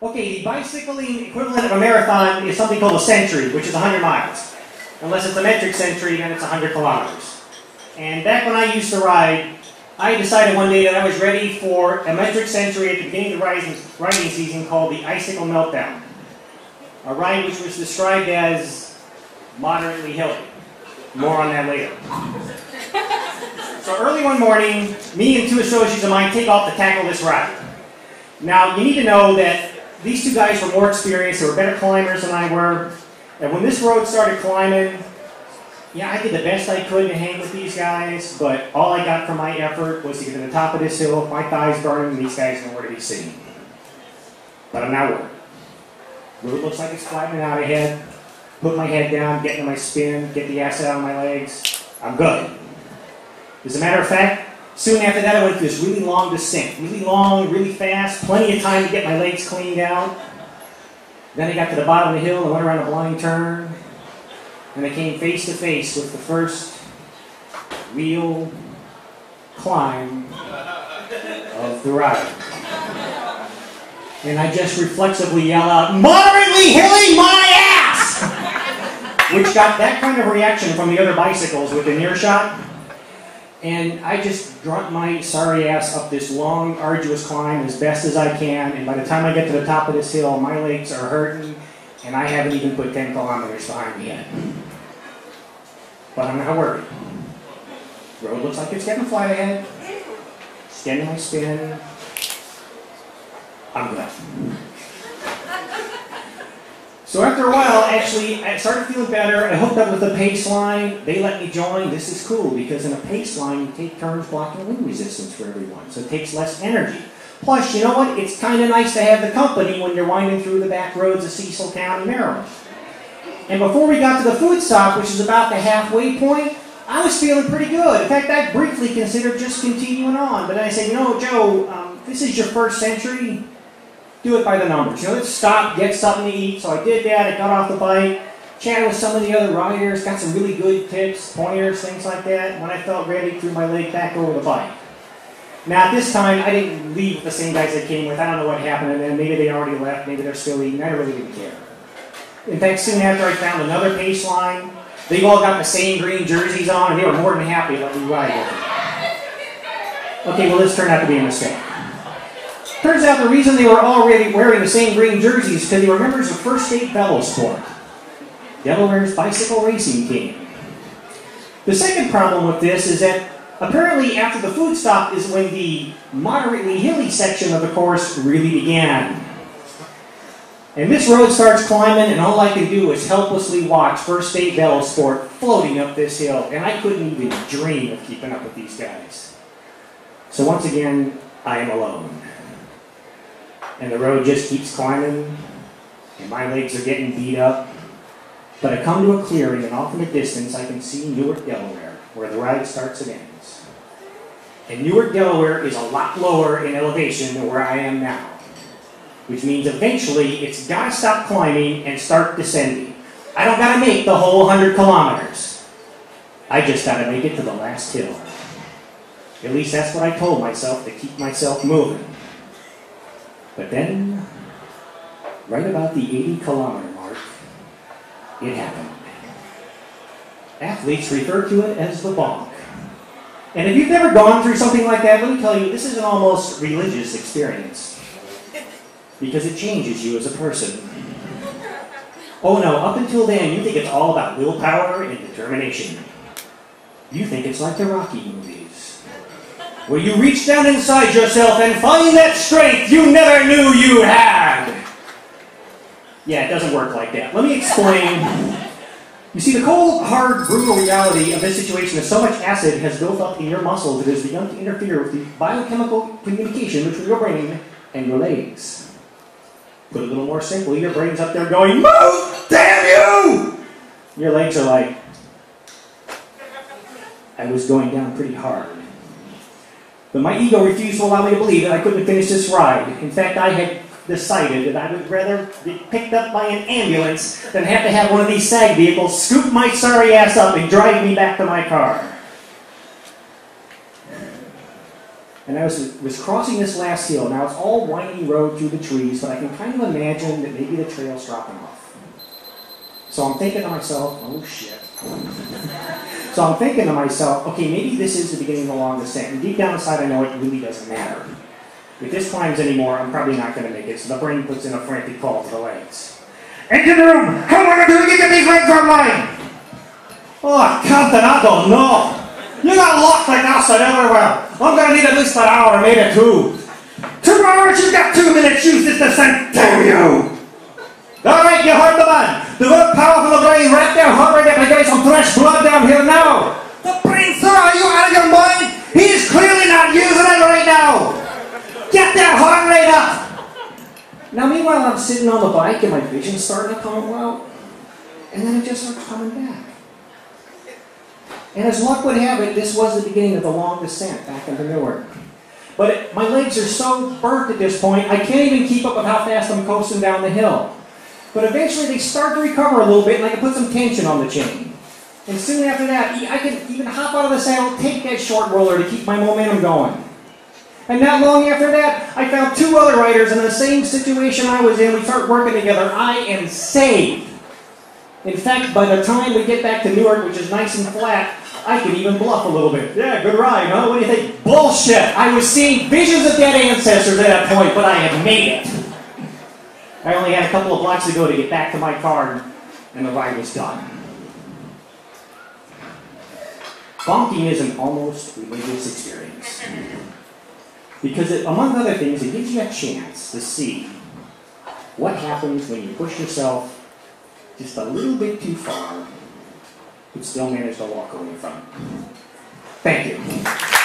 Okay, the bicycling equivalent of a marathon is something called a century, which is 100 miles. Unless it's a metric century, then it's 100 kilometers. And back when I used to ride, I decided one day that I was ready for a metric century at the beginning of the riding season called the Icicle Meltdown. A ride which was described as moderately hilly. More on that later. So early one morning, me and two associates of mine take off to tackle this ride. Now, you need to know that these two guys were more experienced, they were better climbers than I were. And when this road started climbing, yeah, I did the best I could to hang with these guys, but all I got from my effort was to get to the top of this hill with my thighs burning, and these guys nowhere to be seen. But I'm not worried. Road looks like it's flattening out ahead. Put my head down, get into my spin, get the acid out of my legs. I'm good. As a matter of fact, soon after that I went through this really long descent. Really long, really fast, plenty of time to get my legs cleaned out. Then I got to the bottom of the hill and went around a blind turn. And I came face to face with the first real climb of the ride. And I just reflexively yell out, "Moderately hilly my ass!" Which got that kind of reaction from the other bicycles within earshot. And I just grunt my sorry ass up this long, arduous climb as best as I can. And by the time I get to the top of this hill, my legs are hurting, and I haven't even put 10 kilometers behind me yet. But I'm not worried. The road looks like it's getting flat ahead. Getting my spin. I'm good. So after a while, actually, I started feeling better. I hooked up with the pace line. They let me join. This is cool because in a pace line, you take turns blocking wind resistance for everyone. So it takes less energy. Plus, you know what? It's kind of nice to have the company when you're winding through the back roads of Cecil County, Maryland. And before we got to the food stop, which is about the halfway point, I was feeling pretty good. In fact, I briefly considered just continuing on. But then I said, you know, Joe, this is your first century. Do it by the numbers. You know, let's stop, get something to eat. So I did that. I got off the bike, chatted with some of the other riders, got some really good tips, pointers, things like that. When I felt ready, threw my leg back over the bike. Now, at this time, I didn't leave with the same guys I came with. I don't know what happened to them. Maybe they already left. Maybe they're still eating. I really didn't care. In fact, soon after, I found another pace line. They all got the same green jerseys on, and they were more than happy to let me ride with them. Okay, well, this turned out to be a mistake. Turns out the reason they were already wearing the same green jerseys is because they were members of First State Velosport, Delaware's bicycle racing team. The second problem with this is that apparently after the food stop is when the moderately hilly section of the course really began. And this road starts climbing, and all I can do is helplessly watch First State Velosport floating up this hill, and I couldn't even dream of keeping up with these guys. So once again, I am alone. And the road just keeps climbing, and my legs are getting beat up. But I come to a clearing, and off in the distance I can see Newark, Delaware, where the ride starts and ends. And Newark, Delaware is a lot lower in elevation than where I am now. Which means eventually it's got to stop climbing and start descending. I don't got to make the whole 100 kilometers. I just got to make it to the last hill. At least that's what I told myself to keep myself moving. But then, right about the 80-kilometer mark, it happened. Athletes refer to it as the bonk. And if you've never gone through something like that, let me tell you, this is an almost religious experience. Because it changes you as a person. Oh no, up until then, you think it's all about willpower and determination. You think it's like the Rocky movies, where you reach down inside yourself and find that strength you never knew you had. Yeah, it doesn't work like that. Let me explain. You see, the cold, hard, brutal reality of this situation is so much acid has built up in your muscles it has begun to interfere with the biochemical communication between your brain and your legs. Put it a little more simply, your brain's up there going, "Move! Damn you!" Your legs are like, I was going down pretty hard. But my ego refused to allow me to believe that I couldn't finish this ride. In fact, I had decided that I would rather be picked up by an ambulance than have to have one of these SAG vehicles scoop my sorry ass up and drive me back to my car. And I was crossing this last hill. Now it's all winding road through the trees, but I can kind of imagine that maybe the trail's dropping off. So I'm thinking to myself, oh shit. So I'm thinking to myself, okay, maybe this is the beginning of the long descent. And deep down inside I know it really doesn't matter. If this climbs anymore, I'm probably not going to make it. So the brain puts in a frantic call to the legs. Engine room! How am I going to get these legs online? Oh, Captain, I don't know. You got locked like acid everywhere. I'm going to need at least an hour, maybe 2. 2 hours? You've got 2 minutes. Use this descent. Damn you! All right, you heard the man. The good power from the brain right there. Hot right there. I get some fresh blood down here now. The brain, sir, are you out of your mind? He's clearly not using it right now. Get that heart rate up. Now, meanwhile, I'm sitting on the bike and my vision's starting to come out. And then it just starts coming back. And as luck would have it, this was the beginning of the long descent back into Newark. But my legs are so burnt at this point, I can't even keep up with how fast I'm coasting down the hill. But eventually they start to recover a little bit, and I can put some tension on the chain. And soon after that, I can even hop out of the saddle, take that short roller to keep my momentum going. And not long after that, I found 2 other riders in the same situation I was in. We start working together. I am saved. In fact, by the time we get back to Newark, which is nice and flat, I could even bluff a little bit. Yeah, good ride, huh? What do you think? Bullshit! I was seeing visions of dead ancestors at that point, but I had made it. I only had a couple of blocks to go to get back to my car, and the ride was done. Bonking is an almost religious experience. Because, among other things, it gives you a chance to see what happens when you push yourself just a little bit too far, but still manage to walk away from it. Thank you.